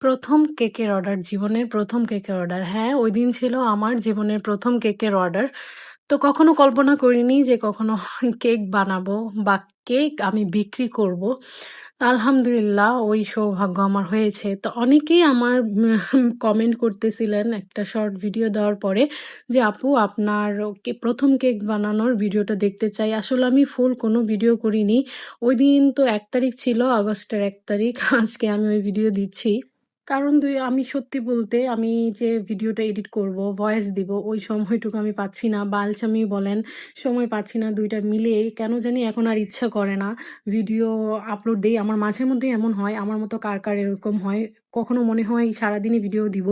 ১ম কেকের অর্ডার, জীবনের ১ম কেকের অর্ডার। হ্যাঁ, ওইদিন ছিল আমার জীবনের ১ম কেকের অর্ডার। তো কখনো কল্পনা করিনি যে কখনো কেক বানাবো বা কেক আমি বিক্রি করব। তো আলহামদুলিল্লাহ ওই সৌভাগ্য আমার হয়েছে। তো অনেকেই আমার কমেন্ট করতেছিলেন একটা শর্ট ভিডিও দেওয়ার পরে যে, "আপু আপনার ১ম কেক বানানোর ভিডিওটা দেখতে চাই।" আসলে আমি ফুল কোনো ভিডিও করিনি। ওইদিন তো ১ তারিখ ছিল, আগস্টের ১ তারিখ। আজকে আমি ওই ভিডিও দিচ্ছি। কারণ আমি সত্যি বলতে আমি যে ভিডিওটা এডিট করব, ভয়েস দিব ওই সময়টুকু আমি পাচ্ছি না বা আলসামি বলেন, সময় পাচ্ছি না। ২ টা মিলিয়ে কেন জানি এখন আর ইচ্ছা করে না ভিডিও আপলোড দেই। আমার মাঝে মধ্যেই এমন হয়, আমার মতো কার এরকম হয়? কখনো মনে হয় সারাদিনই ভিডিও দিব,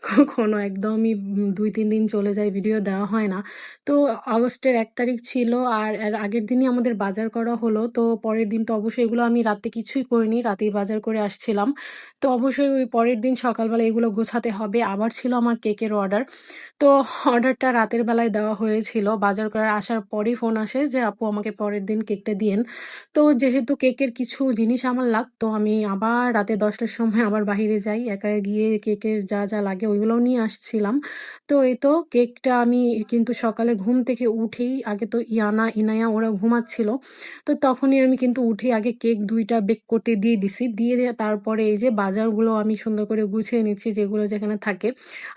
কখনো একদমই ২-৩ দিন চলে যায় ভিডিও দেওয়া হয় না। তো আগস্টের ১ তারিখ ছিল আর এর আগের দিনই আমাদের বাজার করা হলো। তো পরের দিন তো অবশ্যই এগুলো আমি রাতে কিছুই করিনি, রাতেই বাজার করে আসছিলাম। তো অবশ্যই ওই পরের দিন সকালবেলা এগুলো গোছাতে হবে। আবার ছিল আমার কেকের অর্ডার। তো অর্ডারটা রাতের বেলায় দেওয়া হয়েছিল। বাজার করে আসার পরেই ফোন আসে যে, "আপু আমাকে পরের দিন কেকটা দিয়েন।" তো যেহেতু কেকের কিছু জিনিস আমার লাগতো, আমি আবার রাতে ১০ টার সময় আবার বাহিরে যাই। একা গিয়ে কেকের যা লাগে ওইগুলোও নিয়ে আসছিলাম। তো এই তো কেকটা আমি কিন্তু সকালে ঘুম থেকে উঠেই আগে তো ইয়ানা, ইনায়া ওরা ঘুমাচ্ছিল। তো তখনই আমি কিন্তু উঠেই আগে কেক ২ টা বেক করতে দিয়ে দিছি। দিয়ে তারপরে এই যে বাজারগুলো আমি সুন্দর করে গুছিয়ে নিচ্ছি যেগুলো যেখানে থাকে।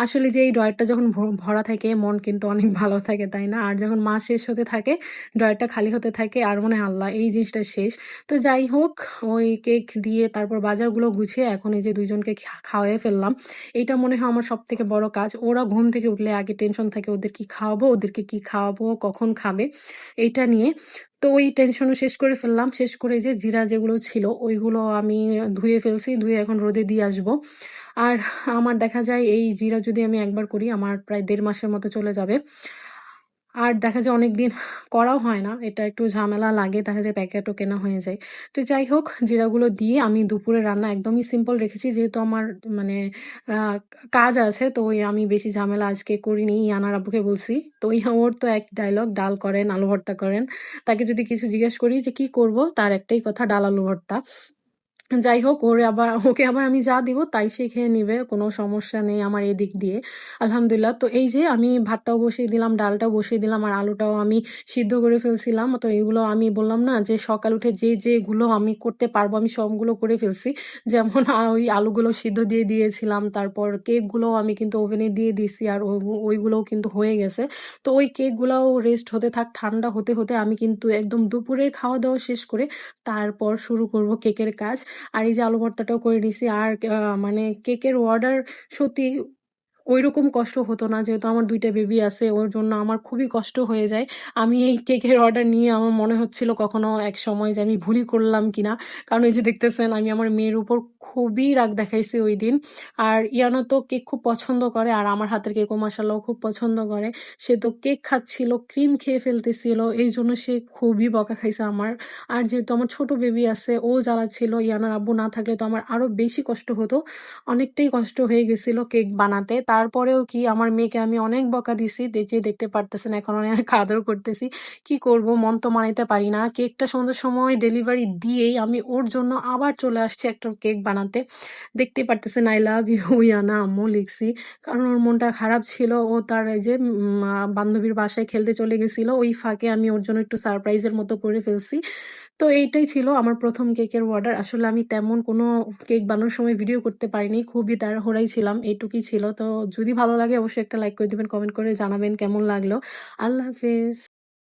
আসলে যে এই ড্রয়ারটা যখন ভরা থাকে মন কিন্তু অনেক ভালো থাকে, তাই না? আর যখন মাস শেষ হতে থাকে, ড্রয়ারটা খালি হতে থাকে আর মনে হয় আল্লাহ এই জিনিসটা শেষ। তো যাই হোক ওই কেক দিয়ে তারপর বাজারগুলো গুছিয়ে এখন এই যে ২ জনকে খাওয়ায়ে ফেললাম। এইটা মনে হয় আমার সবথেকে বড় কাজ। ওরা ঘুম থেকে উঠলে আগে টেনশন থাকে ওদের কি খাওয়াবো, ওদেরকে কি খাওয়াবো, কখন খাবে এইটা নিয়ে। তো ওই টেনশনও শেষ করে ফেললাম। শেষ করে এই যে জিরা যেগুলো ছিল ওইগুলো আমি ধুয়ে ফেলছি। ধুয়ে এখন রোদে দিয়ে আসবো। আর আমার দেখা যায় এই জিরা যদি আমি একবার করি আমার প্রায় ১.৫ মাসের মতো চলে যাবে। আর দেখা যায় অনেকদিন করাও হয় না। এটা একটু ঝামেলা লাগে। দেখা যায় প্যাকেটও কেনা হয়ে যায়। তো যাই হোক জিরাগুলো দিয়ে আমি দুপুরে রান্না একদমই সিম্পল রেখেছি। যেহেতু আমার মানে আ কাজ আছে তো আমি বেশি ঝামেলা আজকে করিনি। ইয়ানার আব্বুকে বলছি। তো ওর তো এক ডায়ালগ ডাল করেন, আলু ভর্তা করেন। তাকে যদি কিছু জিজ্ঞেস করি যে কি করব? তার একটাই কথা ডাল আলু ভর্তা। যাই হোক ওকে আবার আমি যা দিব তাই সে খেয়ে নিবে। কোনো সমস্যা নেই আমার এদিক দিয়ে। আলহামদুলিল্লাহ। তো এই যে আমি ভাতটাও বসিয়ে দিলাম, ডালটাও বসিয়ে দিলাম আর আলুটাও আমি সিদ্ধ করে ফেলছিলাম। তো এগুলো আমি বললাম না যে সকাল উঠে যেগুলো আমি করতে পারবো আমি সবগুলো করে ফেলছি। যেমন ওই আলুগুলো সিদ্ধ দিয়ে দিয়েছিলাম। তারপর কেকগুলোও আমি কিন্তু ওভেনে দিয়ে দিছি আর ওইগুলোও কিন্তু হয়ে গেছে। তো ওই কেকগুলাও রেস্ট হতে থাক, ঠান্ডা হতে আমি কিন্তু একদম দুপুরের খাওয়া-দাওয়া শেষ করে তারপর শুরু করব কেকের কাজ। আর এই যে আলু ভর্তাটাও করে নিছি। আর মানে কেকের অর্ডার সত্যি ঐরকম কষ্ট হতো না। যেহেতু আমার ২ টা বেবি আছে, ওর জন্য আমার খুবই কষ্ট হয়ে যায়। আমি এই কেকের অর্ডার নিয়ে আমার মনে হচ্ছিল কখনো একসময় যে আমি ভুলই করলাম কিনা। কারণ এই যে দেখতেছেন আমি আমার মেয়ের উপর খুবই রাগ দেখাইছি ঐদিন। আর ইয়ানা তো কেক খুব পছন্দ করে আর আমার হাতের কেকও মাশাআল্লাহ ও খুব পছন্দ করে। সে তো কেক খাচ্ছিল, ক্রিম খেয়ে ফেলতেছিল। এইজন্য সে খুবই বকা খাইছে আমার। আর যেহেতু আমার ছোট বেবি আছে, ও জ্বালাচ্ছিল। ইয়ানার আব্বু না থাকলে তো আমার আরো বেশি কষ্ট হতো। অনেকটাই কষ্ট হয়ে গেছিল কেক বানাতে। তারপরেও কি আমার মেয়েকে আমি অনেক বকা দিছি। যে দেখতে পারতেছেন এখন অনেক আদর করতেছি। কি করব মন তো মানাইতে পারি না। কেকটা সন্ধ্যার সময় ডেলিভারি দিয়েই আমি ওর জন্য আবার চলে আসছি একটা কেক বানাতে। দেখতেই পারতেছেন I love you ইয়ানা আম্মু লিখছি। কারণ ওর মনটা খারাপ ছিল। ও তার এই যে বান্ধবীর বাসায় খেলতে চলে গেছিল। ওই ফাঁকে আমি ওর জন্য একটু সারপ্রাইজের মতো করে ফেলছি। তো এইটাই ছিল আমার ১ম কেকের অর্ডার। আসলে আমি তেমন কোনো কেক বানানোর সময় ভিডিও করতে পারিনি। খুবই তাড়াহুড়ায় ছিলাম। এইটুকুই ছিল। তো যদি ভালো লাগে অবশ্যই একটা লাইক করে দিবেন, কমেন্ট করে জানাবেন কেমন লাগলো। আল্লাহ হাফেজ।